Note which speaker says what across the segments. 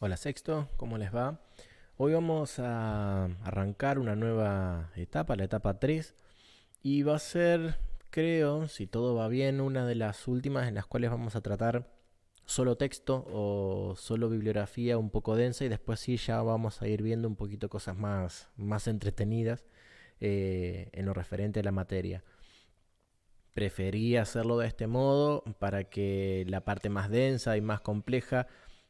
Speaker 1: Hola Sexto, ¿cómo les va? Hoy vamos a arrancar una nueva etapa, la etapa 3, y va a ser, creo, si todo va bien, una de las últimas en las cuales vamos a tratar solo texto o solo bibliografía un poco densa y después sí ya vamos a ir viendo un poquito cosas más entretenidas en lo referente a la materia. Preferí hacerlo de este modo para que la parte más densa y más compleja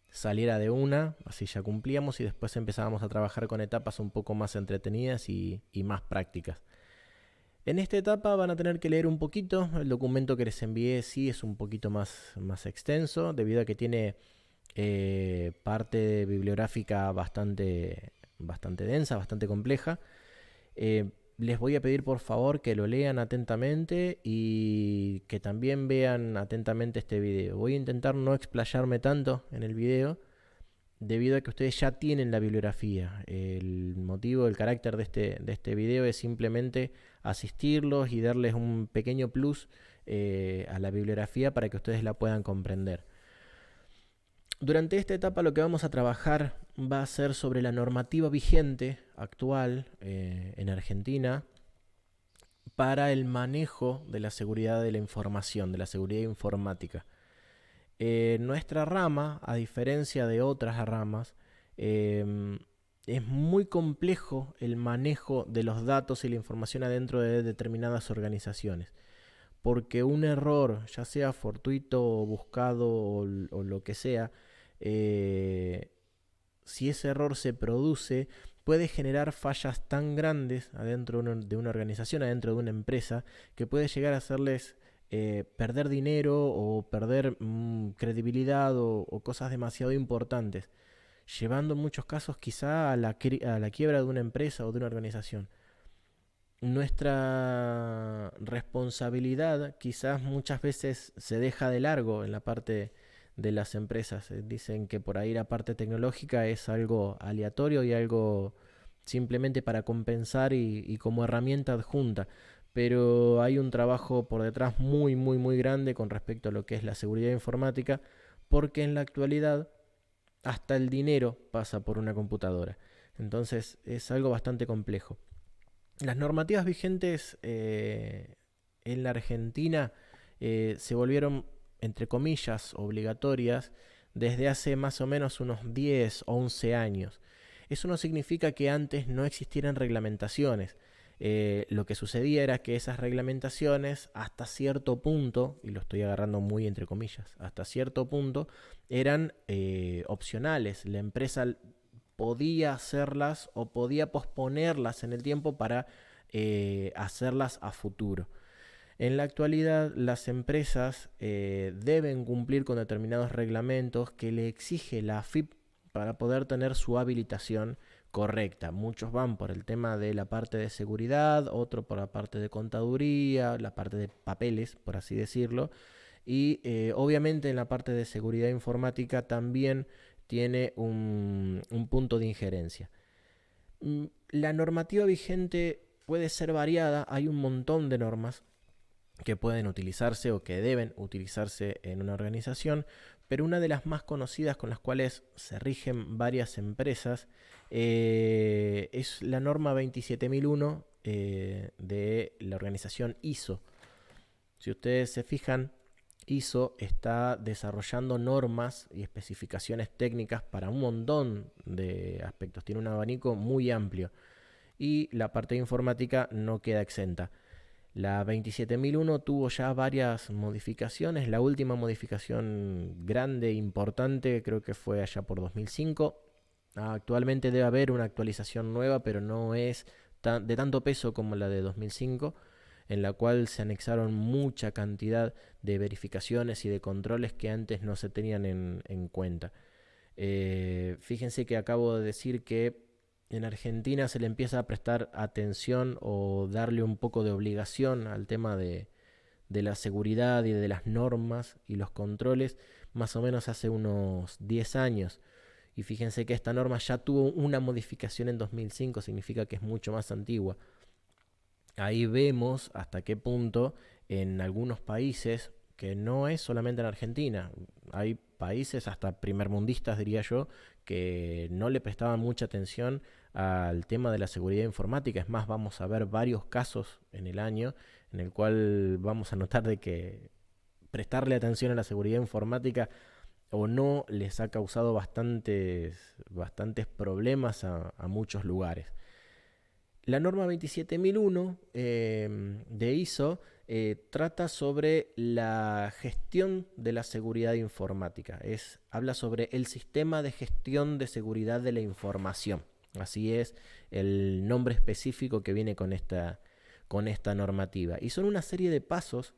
Speaker 1: saliera de una, así ya cumplíamos y después empezábamos a trabajar con etapas un poco más entretenidas y más prácticas. En esta etapa van a tener que leer un poquito, el documento que les envié sí es un poquito más extenso, debido a que tiene parte bibliográfica bastante densa, bastante compleja. Eh, Les voy a pedir por favor que lo lean atentamente y que también vean atentamente este video. Voy a intentar no explayarme tanto en el video debido a que ustedes ya tienen la bibliografía. El motivo, el carácter de este video es simplemente asistirlos y darles un pequeño plus a la bibliografía para que ustedes la puedan comprender. Durante esta etapa lo que vamos a trabajar va a ser sobre la normativa vigente actual en Argentina para el manejo de la seguridad de la información, de la seguridad informática. Nuestra rama, a diferencia de otras ramas, es muy complejo el manejo de los datos y la información adentro de determinadas organizaciones. Porque un error, ya sea fortuito o buscado o lo que sea, eh, si ese error se produce, puede generar fallas tan grandes adentro de una organización, adentro de una empresa, que puede llegar a hacerles perder dinero o perder credibilidad o cosas demasiado importantes, llevando en muchos casos quizá a la quiebra de una empresa o de una organización. Nuestra responsabilidad quizás muchas veces se deja de largo en la parte de las empresas. Dicen que por ahí la parte tecnológica es algo aleatorio y algo simplemente para compensar y como herramienta adjunta. Pero hay un trabajo por detrás muy grande con respecto a lo que es la seguridad informática, porque en la actualidad hasta el dinero pasa por una computadora. Entonces es algo bastante complejo. Las normativas vigentes en la Argentina se volvieron, entre comillas, obligatorias desde hace más o menos unos 10 o 11 años. Eso no significa que antes no existieran reglamentaciones. Lo que sucedía era que esas reglamentaciones hasta cierto punto, y lo estoy agarrando muy entre comillas, hasta cierto punto eran opcionales. La empresa podía hacerlas o podía posponerlas en el tiempo para hacerlas a futuro. En la actualidad, las empresas deben cumplir con determinados reglamentos que le exige la AFIP para poder tener su habilitación correcta. Muchos van por el tema de la parte de seguridad, otro por la parte de contaduría, la parte de papeles, por así decirlo. Y obviamente en la parte de seguridad informática también tiene un punto de injerencia. La normativa vigente puede ser variada, hay un montón de normas que pueden utilizarse o que deben utilizarse en una organización, pero una de las más conocidas con las cuales se rigen varias empresas es la norma 27001 de la organización ISO. Si ustedes se fijan, ISO está desarrollando normas y especificaciones técnicas para un montón de aspectos. Tiene un abanico muy amplio y la parte de informática no queda exenta. La 27001 tuvo ya varias modificaciones. La última modificación grande, importante, creo que fue allá por 2005. Actualmente debe haber una actualización nueva, pero no es de tanto peso como la de 2005, en la cual se anexaron mucha cantidad de verificaciones y de controles que antes no se tenían en cuenta. Fíjense que acabo de decir que en Argentina se le empieza a prestar atención o darle un poco de obligación al tema de la seguridad y de las normas y los controles más o menos hace unos 10 años. Y fíjense que esta norma ya tuvo una modificación en 2005, significa que es mucho más antigua. Ahí vemos hasta qué punto en algunos países, que no es solamente en Argentina, hay países, hasta primermundistas diría yo, que no le prestaban mucha atención al tema de la seguridad informática. Es más, vamos a ver varios casos en el año en el cual vamos a notar de que prestarle atención a la seguridad informática o no les ha causado bastantes problemas a muchos lugares. La norma 27001 de ISO trata sobre la gestión de la seguridad informática. Habla sobre el sistema de gestión de seguridad de la información. Así es el nombre específico que viene con esta normativa. Y son una serie de pasos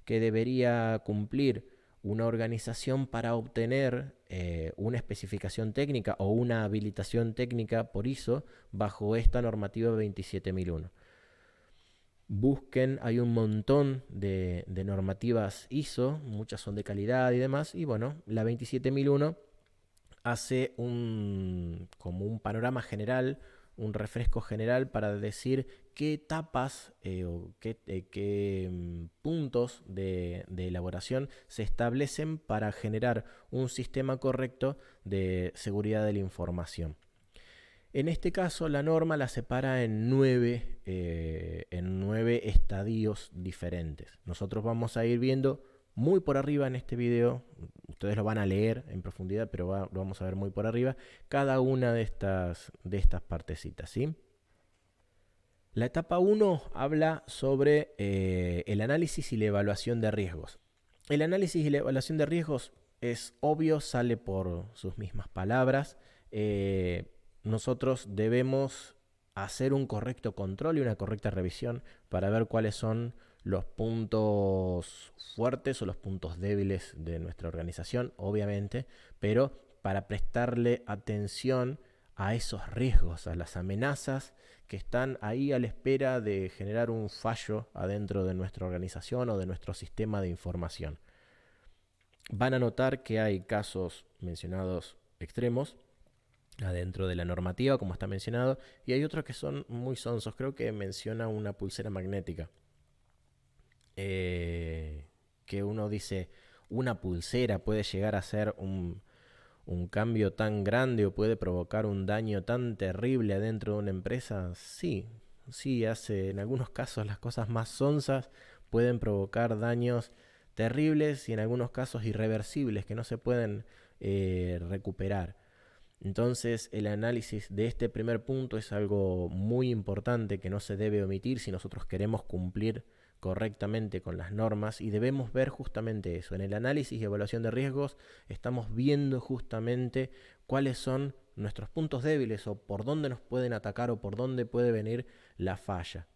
Speaker 1: que debería cumplir una organización para obtener una especificación técnica o una habilitación técnica por ISO bajo esta normativa 27001. Busquen, hay un montón de normativas ISO, muchas son de calidad y demás, y bueno, la 27001 hace como un panorama general, un refresco general para decir qué etapas o qué puntos de elaboración se establecen para generar un sistema correcto de seguridad de la información. En este caso, la norma la separa en 9 estadios diferentes. Nosotros vamos a ir viendo muy por arriba en este video, ustedes lo van a leer en profundidad, pero lo vamos a ver muy por arriba, cada una de estas partecitas, ¿sí? La etapa 1 habla sobre el análisis y la evaluación de riesgos. El análisis y la evaluación de riesgos es obvio, sale por sus mismas palabras. Nosotros debemos hacer un correcto control y una correcta revisión para ver cuáles son los puntos fuertes o los puntos débiles de nuestra organización, obviamente, pero para prestarle atención a esos riesgos, a las amenazas que están ahí a la espera de generar un fallo adentro de nuestra organización o de nuestro sistema de información. Van a notar que hay casos mencionados extremos adentro de la normativa, como está mencionado, y hay otros que son muy sonsos. Creo que menciona una pulsera magnética. Que uno dice, una pulsera puede llegar a ser un cambio tan grande o puede provocar un daño tan terrible adentro de una empresa. Sí, hace en algunos casos las cosas más sonzas pueden provocar daños terribles y en algunos casos irreversibles que no se pueden recuperar. Entonces el análisis de este primer punto es algo muy importante que no se debe omitir si nosotros queremos cumplir correctamente con las normas, y debemos ver justamente eso. En el análisis y evaluación de riesgos estamos viendo justamente cuáles son nuestros puntos débiles o por dónde nos pueden atacar o por dónde puede venir la falla.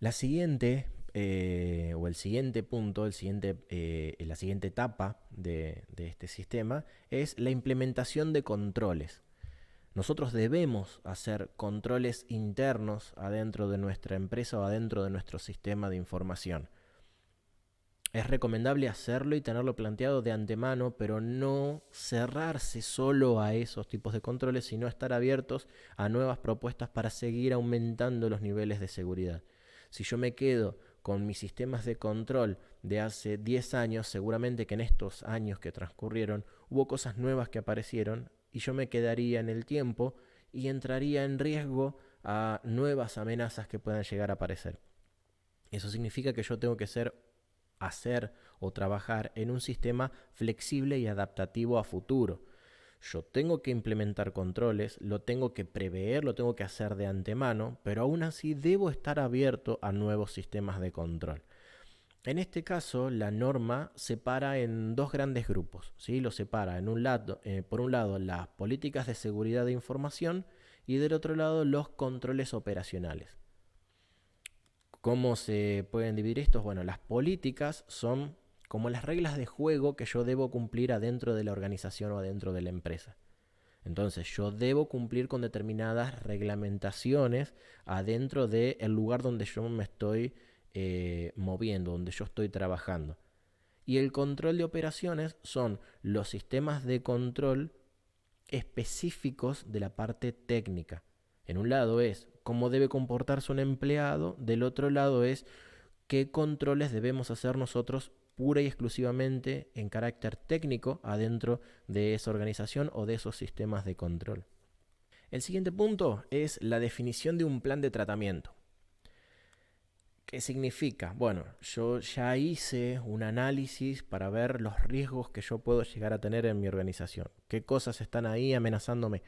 Speaker 1: La siguiente o el siguiente punto, la siguiente etapa de este sistema es la implementación de controles. Nosotros debemos hacer controles internos adentro de nuestra empresa o adentro de nuestro sistema de información. Es recomendable hacerlo y tenerlo planteado de antemano, pero no cerrarse solo a esos tipos de controles, sino estar abiertos a nuevas propuestas para seguir aumentando los niveles de seguridad. Si yo me quedo con mis sistemas de control de hace 10 años, seguramente que en estos años que transcurrieron hubo cosas nuevas que aparecieron y yo me quedaría en el tiempo y entraría en riesgo a nuevas amenazas que puedan llegar a aparecer. Eso significa que yo tengo que hacer o trabajar en un sistema flexible y adaptativo a futuro. Yo tengo que implementar controles, lo tengo que prever, lo tengo que hacer de antemano, pero aún así debo estar abierto a nuevos sistemas de control. En este caso, la norma separa en dos grandes grupos, ¿sí? Lo separa por un lado las políticas de seguridad de información y del otro lado los controles operacionales. ¿Cómo se pueden dividir estos? Bueno, las políticas son como las reglas de juego que yo debo cumplir adentro de la organización o adentro de la empresa. Entonces yo debo cumplir con determinadas reglamentaciones adentro del lugar donde yo me estoy moviendo, donde yo estoy trabajando. Y el control de operaciones son los sistemas de control específicos de la parte técnica. En un lado es cómo debe comportarse un empleado, del otro lado es qué controles debemos hacer nosotros pura y exclusivamente en carácter técnico adentro de esa organización o de esos sistemas de control. El siguiente punto es la definición de un plan de tratamiento. ¿Qué significa? Bueno, yo ya hice un análisis para ver los riesgos que yo puedo llegar a tener en mi organización. ¿Qué cosas están ahí amenazándome?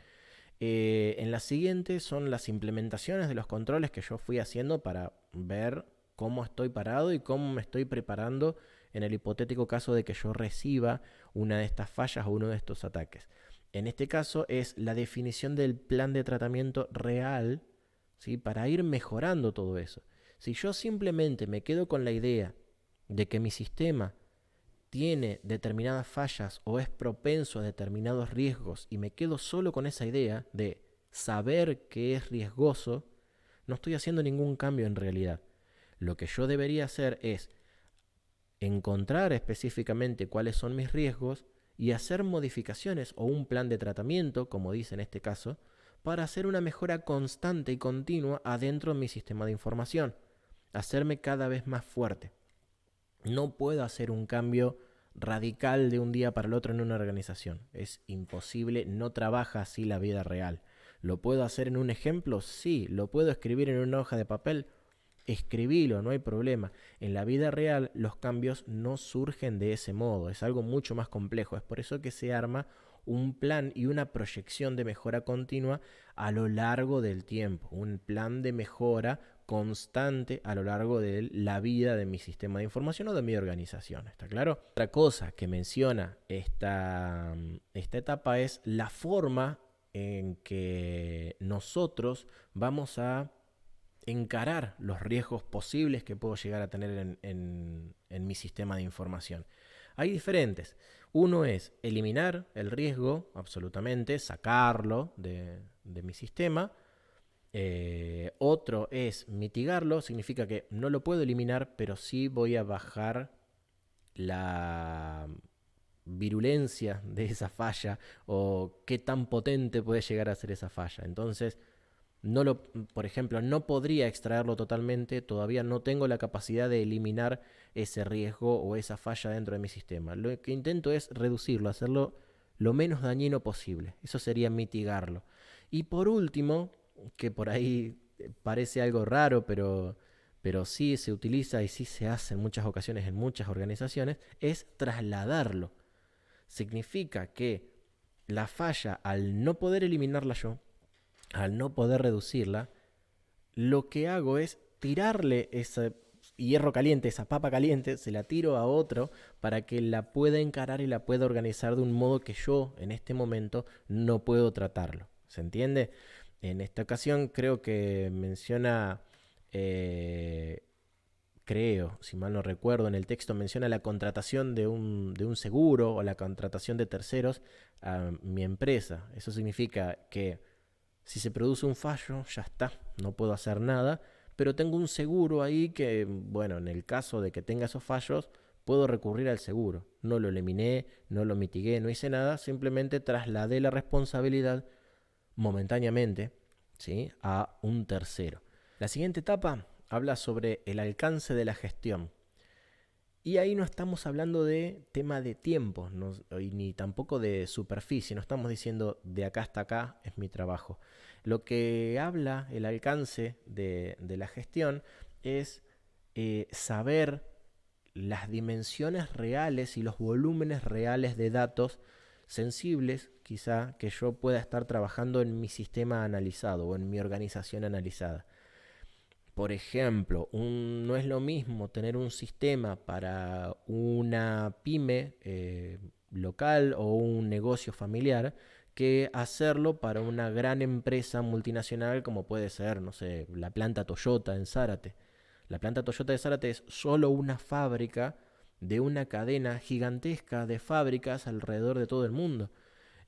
Speaker 1: En la siguiente son las implementaciones de los controles que yo fui haciendo para ver cómo estoy parado y cómo me estoy preparando en el hipotético caso de que yo reciba una de estas fallas o uno de estos ataques. En este caso es la definición del plan de tratamiento real, ¿sí? Para ir mejorando todo eso. Si yo simplemente me quedo con la idea de que mi sistema tiene determinadas fallas o es propenso a determinados riesgos y me quedo solo con esa idea de saber que es riesgoso, no estoy haciendo ningún cambio en realidad. Lo que yo debería hacer es encontrar específicamente cuáles son mis riesgos y hacer modificaciones o un plan de tratamiento, como dice en este caso, para hacer una mejora constante y continua adentro de mi sistema de información. Hacerme cada vez más fuerte. No puedo hacer un cambio radical de un día para el otro en una organización. Es imposible, no trabaja así la vida real. ¿Lo puedo hacer en un ejemplo? Sí. ¿Lo puedo escribir en una hoja de papel? Escribilo, no hay problema. En la vida real los cambios no surgen de ese modo, es algo mucho más complejo. Es por eso que se arma un plan y una proyección de mejora continua a lo largo del tiempo. Un plan de mejora constante a lo largo de la vida de mi sistema de información o de mi organización. ¿Está claro? Otra cosa que menciona esta etapa es la forma en que nosotros vamos a encarar los riesgos posibles que puedo llegar a tener en mi sistema de información. Hay diferentes. Uno es eliminar el riesgo, absolutamente, sacarlo de mi sistema. Otro es mitigarlo, significa que no lo puedo eliminar, pero sí voy a bajar la virulencia de esa falla o qué tan potente puede llegar a ser esa falla. Entonces, por ejemplo, no podría extraerlo totalmente, todavía no tengo la capacidad de eliminar ese riesgo o esa falla dentro de mi sistema. Lo que intento es reducirlo, hacerlo lo menos dañino posible. Eso sería mitigarlo. Y por último, que por ahí parece algo raro, pero sí se utiliza y sí se hace en muchas ocasiones en muchas organizaciones, es trasladarlo. Significa que la falla, al no poder eliminarla yo, al no poder reducirla, lo que hago es tirarle ese hierro caliente, esa papa caliente, se la tiro a otro para que la pueda encarar y la pueda organizar de un modo que yo en este momento no puedo tratarlo. ¿Se entiende? En esta ocasión creo que menciona, creo, si mal no recuerdo, en el texto menciona la contratación de un seguro o la contratación de terceros a mi empresa. Eso significa que si se produce un fallo, ya está, no puedo hacer nada, pero tengo un seguro ahí que, bueno, en el caso de que tenga esos fallos, puedo recurrir al seguro. No lo eliminé, no lo mitigué, no hice nada, simplemente trasladé la responsabilidad momentáneamente, ¿sí?, a un tercero. La siguiente etapa habla sobre el alcance de la gestión. Y ahí no estamos hablando de tema de tiempo, ni tampoco de superficie, no estamos diciendo de acá hasta acá es mi trabajo. Lo que habla el alcance de la gestión es saber las dimensiones reales y los volúmenes reales de datos sensibles, quizá, que yo pueda estar trabajando en mi sistema analizado o en mi organización analizada. Por ejemplo, no es lo mismo tener un sistema para una pyme local o un negocio familiar que hacerlo para una gran empresa multinacional como puede ser, no sé, la planta Toyota en Zárate. La planta Toyota de Zárate es solo una fábrica de una cadena gigantesca de fábricas alrededor de todo el mundo.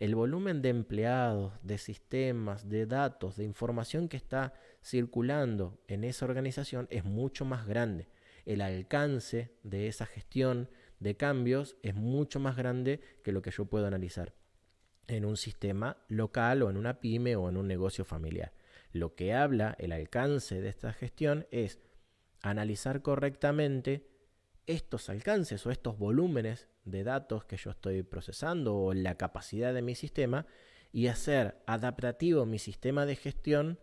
Speaker 1: El volumen de empleados, de sistemas, de datos, de información que está circulando en esa organización es mucho más grande. El alcance de esa gestión de cambios es mucho más grande que lo que yo puedo analizar en un sistema local o en una pyme o en un negocio familiar. Lo que habla el alcance de esta gestión es analizar correctamente estos alcances o estos volúmenes de datos que yo estoy procesando o la capacidad de mi sistema y hacer adaptativo mi sistema de gestión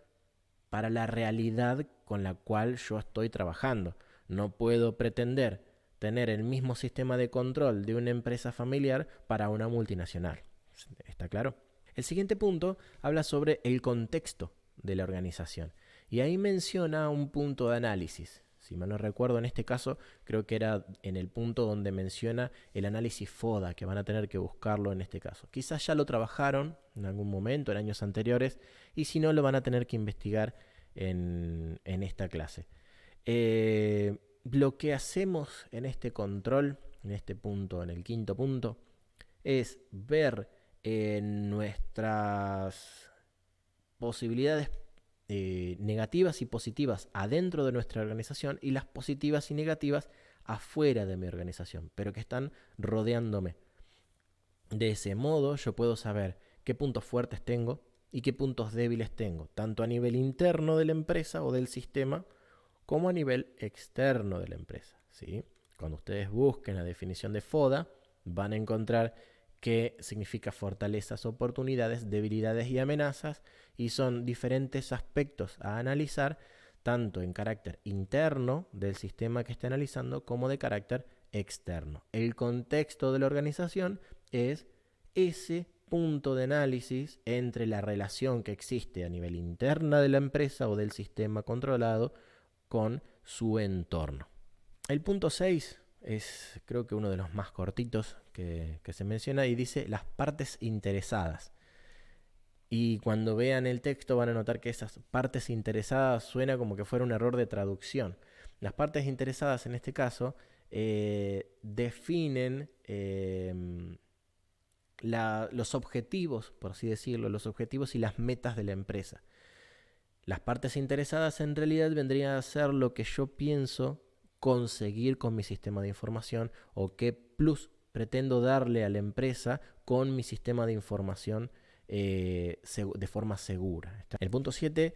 Speaker 1: para la realidad con la cual yo estoy trabajando. No puedo pretender tener el mismo sistema de control de una empresa familiar para una multinacional. ¿Está claro? El siguiente punto habla sobre el contexto de la organización y ahí menciona un punto de análisis. Si mal no recuerdo, en este caso creo que era en el punto donde menciona el análisis FODA, que van a tener que buscarlo en este caso. Quizás ya lo trabajaron en algún momento, en años anteriores, y si no, lo van a tener que investigar en esta clase. Lo que hacemos en este control, en este punto, en el quinto punto, es ver nuestras posibilidades negativas y positivas adentro de nuestra organización y las positivas y negativas afuera de mi organización, pero que están rodeándome. De ese modo yo puedo saber qué puntos fuertes tengo y qué puntos débiles tengo, tanto a nivel interno de la empresa o del sistema, como a nivel externo de la empresa, ¿sí? Cuando ustedes busquen la definición de FODA, van a encontrar qué significa fortalezas, oportunidades, debilidades y amenazas, y son diferentes aspectos a analizar, tanto en carácter interno del sistema que esté analizando como de carácter externo. El contexto de la organización es ese punto de análisis entre la relación que existe a nivel interna de la empresa o del sistema controlado con su entorno. El punto 6 es creo que uno de los más cortitos que se menciona y dice las partes interesadas. Y cuando vean el texto van a notar que esas partes interesadas suena como que fuera un error de traducción. Las partes interesadas en este caso definen los objetivos, por así decirlo, los objetivos y las metas de la empresa. Las partes interesadas en realidad vendrían a ser lo que yo pienso conseguir con mi sistema de información o qué plus pretendo darle a la empresa con mi sistema de información de forma segura. El punto 7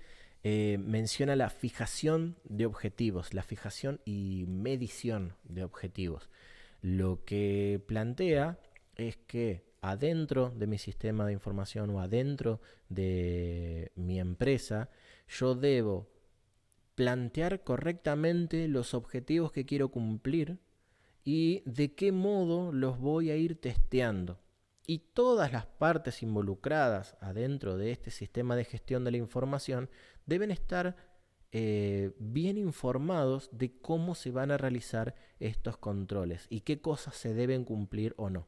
Speaker 1: menciona la fijación de objetivos, la fijación y medición de objetivos. Lo que plantea es que adentro de mi sistema de información o adentro de mi empresa, yo debo plantear correctamente los objetivos que quiero cumplir y de qué modo los voy a ir testeando. Y todas las partes involucradas adentro de este sistema de gestión de la información deben estar bien informados de cómo se van a realizar estos controles y qué cosas se deben cumplir o no.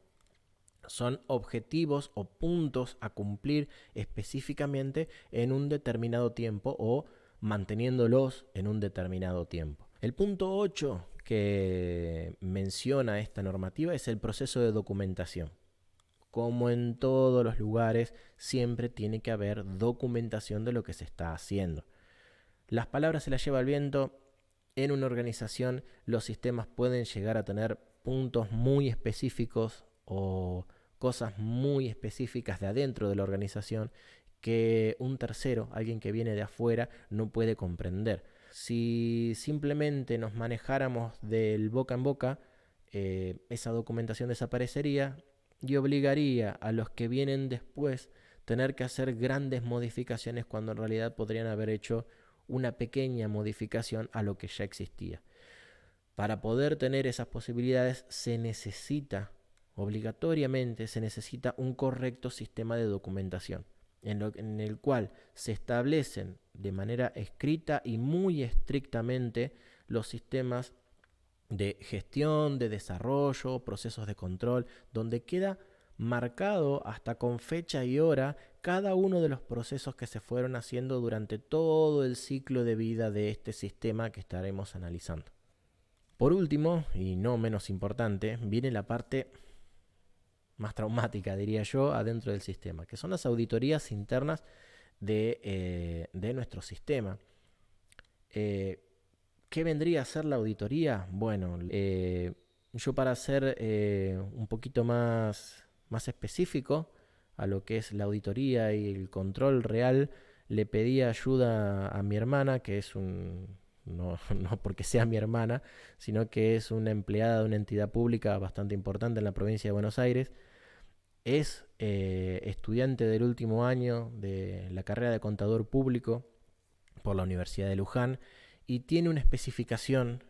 Speaker 1: Son objetivos o puntos a cumplir específicamente en un determinado tiempo o manteniéndolos en un determinado tiempo. El punto 8 que menciona esta normativa es el proceso de documentación. Como en todos los lugares, siempre tiene que haber documentación de lo que se está haciendo. Las palabras se las lleva el viento. En una organización, los sistemas pueden llegar a tener puntos muy específicos o cosas muy específicas de adentro de la organización que un tercero, alguien que viene de afuera, no puede comprender. Si simplemente nos manejáramos del boca en boca, esa documentación desaparecería y obligaría a los que vienen después tener que hacer grandes modificaciones cuando en realidad podrían haber hecho una pequeña modificación a lo que ya existía. Para poder tener esas posibilidades obligatoriamente se necesita un correcto sistema de documentación, en el cual se establecen de manera escrita y muy estrictamente los sistemas de gestión, de desarrollo, procesos de control, donde queda marcado hasta con fecha y hora cada uno de los procesos que se fueron haciendo durante todo el ciclo de vida de este sistema que estaremos analizando. Por último, y no menos importante, viene la parte más traumática, diría yo, adentro del sistema, que son las auditorías internas de nuestro sistema. ¿Qué vendría a ser la auditoría? Bueno, yo para ser un poquito más específico a lo que es la auditoría y el control real, le pedí ayuda a mi hermana, que es no porque sea mi hermana, sino que es una empleada de una entidad pública bastante importante en la provincia de Buenos Aires. Es estudiante del último año de la carrera de contador público por la Universidad de Luján y tiene una especificación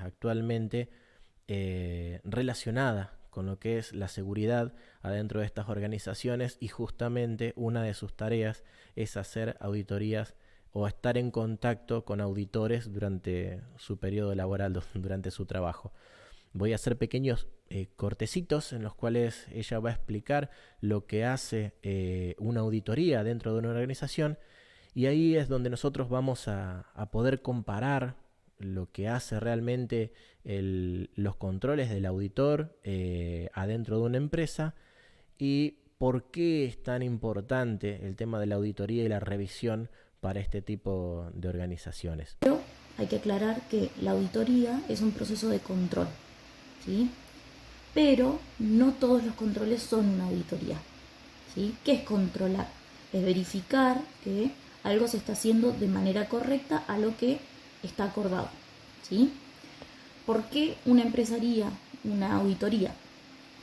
Speaker 1: actualmente relacionada con lo que es la seguridad adentro de estas organizaciones, y justamente una de sus tareas es hacer auditorías o estar en contacto con auditores durante su periodo laboral, durante su trabajo. Voy a hacer pequeños cortecitos en los cuales ella va a explicar lo que hace una auditoría dentro de una organización, y ahí es donde nosotros vamos a poder comparar lo que hace realmente los controles del auditor adentro de una empresa, y por qué es tan importante el tema de la auditoría y la revisión para este tipo de organizaciones.
Speaker 2: Pero hay que aclarar que la auditoría es un proceso de control, ¿sí? Pero no todos los controles son una auditoría, ¿sí? ¿Qué es controlar? Es verificar que algo se está haciendo de manera correcta a lo que está acordado, ¿sí? ¿Por qué una empresa haría una auditoría?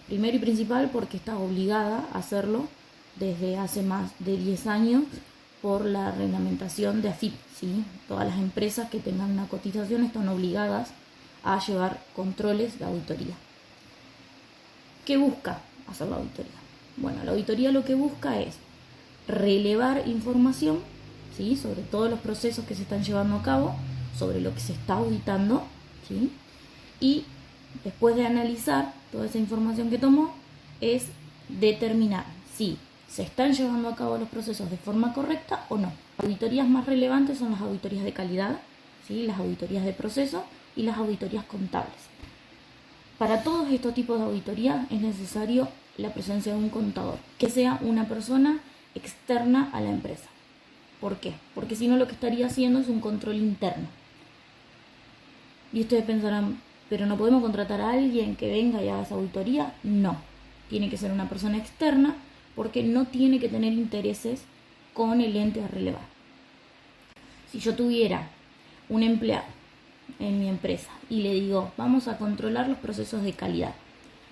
Speaker 2: Primero y principal porque está obligada a hacerlo desde hace más de 10 años por la reglamentación de AFIP, ¿sí? Todas las empresas que tengan una cotización están obligadas a llevar controles de auditoría. ¿Qué busca hacer la auditoría? Bueno, la auditoría lo que busca es relevar información, ¿sí? Sobre todos los procesos que se están llevando a cabo, sobre lo que se está auditando, ¿sí? Y después de analizar toda esa información que tomó, es determinar si se están llevando a cabo los procesos de forma correcta o no. Las auditorías más relevantes son las auditorías de calidad, ¿sí? Las auditorías de proceso y las auditorías contables. Para todos estos tipos de auditoría es necesario la presencia de un contador, que sea una persona externa a la empresa. ¿Por qué? Porque si no, lo que estaría haciendo es un control interno. Y ustedes pensarán, ¿pero no podemos contratar a alguien que venga y haga esa auditoría? No, tiene que ser una persona externa porque no tiene que tener intereses con el ente a relevar. Si yo tuviera un empleado en mi empresa y le digo, vamos a controlar los procesos de calidad,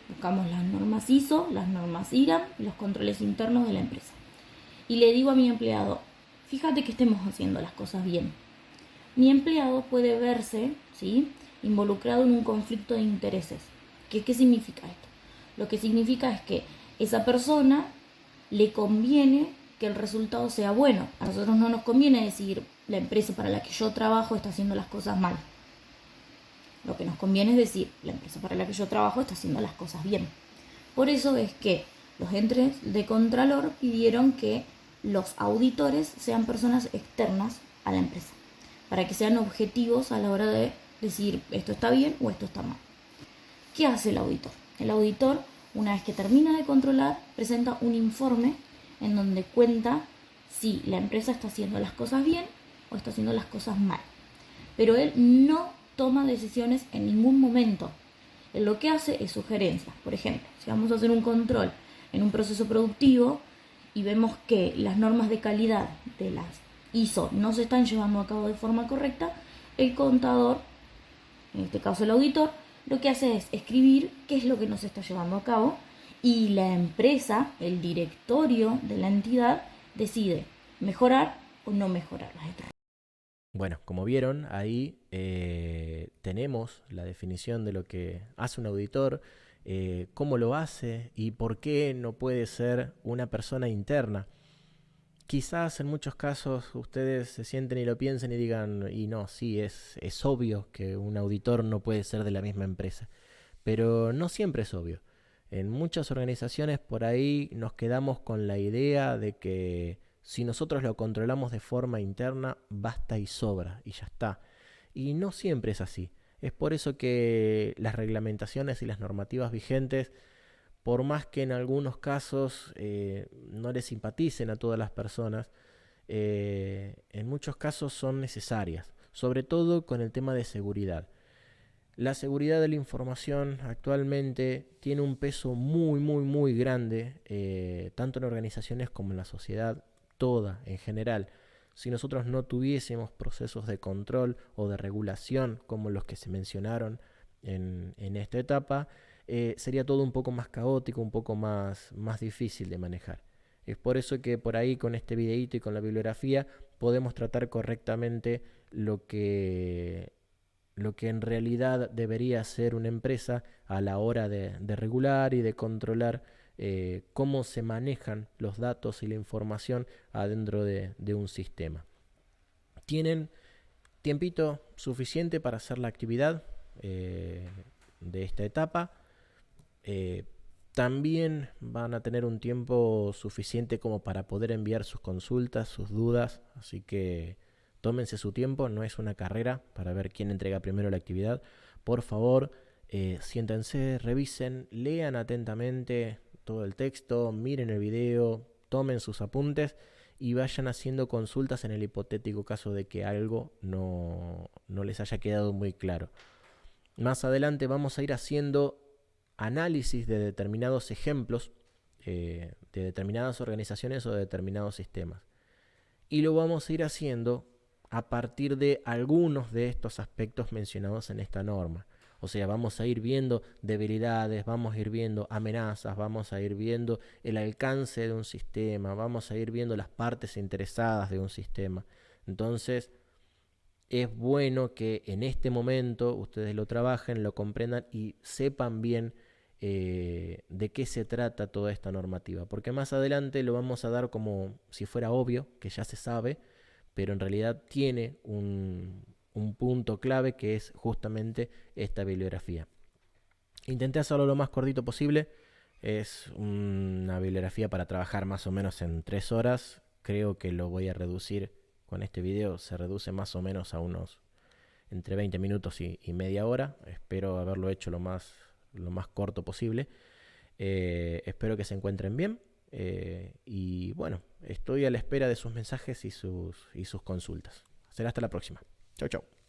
Speaker 2: buscamos las normas ISO, las normas IRAM y los controles internos de la empresa, y le digo a mi empleado, fíjate que estemos haciendo las cosas bien, mi empleado puede verse, ¿sí?, involucrado en un conflicto de intereses. ¿Qué significa esto? Lo que significa es que esa persona le conviene que el resultado sea bueno. A nosotros no nos conviene decir, la empresa para la que yo trabajo está haciendo las cosas mal. Lo que nos conviene es decir, la empresa para la que yo trabajo está haciendo las cosas bien. Por eso es que los entes de Contralor pidieron que los auditores sean personas externas a la empresa, para que sean objetivos a la hora de decir esto está bien o esto está mal. ¿Qué hace el auditor? El auditor, una vez que termina de controlar, presenta un informe en donde cuenta si la empresa está haciendo las cosas bien o está haciendo las cosas mal. Pero él no toma decisiones en ningún momento. Él lo que hace es sugerencias. Por ejemplo, si vamos a hacer un control en un proceso productivo y vemos que las normas de calidad de las ISO no se están llevando a cabo de forma correcta, el contador, en este caso el auditor, lo que hace es escribir qué es lo que no se está llevando a cabo, y la empresa, el directorio de la entidad, decide mejorar o no mejorar las estrategias.
Speaker 1: Bueno, como vieron, ahí tenemos la definición de lo que hace un auditor, cómo lo hace y por qué no puede ser una persona interna. Quizás en muchos casos ustedes se sienten y lo piensen y digan, y no, sí, es obvio que un auditor no puede ser de la misma empresa, pero no siempre es obvio. En muchas organizaciones por ahí nos quedamos con la idea de que si nosotros lo controlamos de forma interna, basta y sobra y ya está. Y no siempre es así. Es por eso que las reglamentaciones y las normativas vigentes, por más que en algunos casos no les simpaticen a todas las personas, en muchos casos son necesarias, sobre todo con el tema de seguridad. La seguridad de la información actualmente tiene un peso muy, muy, muy grande, tanto en organizaciones como en la sociedad toda en general. si nosotros no tuviésemos procesos de control o de regulación como los que se mencionaron en esta etapa, sería todo un poco más caótico, un poco más difícil de manejar. Es por eso que por ahí con este videíto y con la bibliografía podemos tratar correctamente lo que en realidad debería ser una empresa a la hora de regular y de controlar cómo se manejan los datos y la información adentro de un sistema. Tienen tiempito suficiente para hacer la actividad de esta etapa. También van a tener un tiempo suficiente como para poder enviar sus consultas, sus dudas, así que tómense su tiempo, no es una carrera para ver quién entrega primero la actividad. Por favor, siéntense, revisen, lean atentamente todo el texto, miren el video, tomen sus apuntes y vayan haciendo consultas en el hipotético caso de que algo no les haya quedado muy claro. Más adelante vamos a ir haciendo análisis de determinados ejemplos de determinadas organizaciones o de determinados sistemas. Y lo vamos a ir haciendo a partir de algunos de estos aspectos mencionados en esta norma. O sea, vamos a ir viendo debilidades, vamos a ir viendo amenazas, vamos a ir viendo el alcance de un sistema, vamos a ir viendo las partes interesadas de un sistema. Entonces, es bueno que en este momento ustedes lo trabajen, lo comprendan y sepan bien de qué se trata toda esta normativa. Porque más adelante lo vamos a dar como si fuera obvio, que ya se sabe, pero en realidad tiene un punto clave que es justamente esta bibliografía. Intenté hacerlo lo más cortito posible. Es una bibliografía para trabajar más o menos en 3 horas. Creo que lo voy a reducir con este video. Se reduce más o menos a unos entre 20 minutos y media hora. Espero haberlo hecho lo más corto posible. Espero que se encuentren bien. Y bueno, estoy a la espera de sus mensajes y sus consultas. Será hasta la próxima. Chau, chau.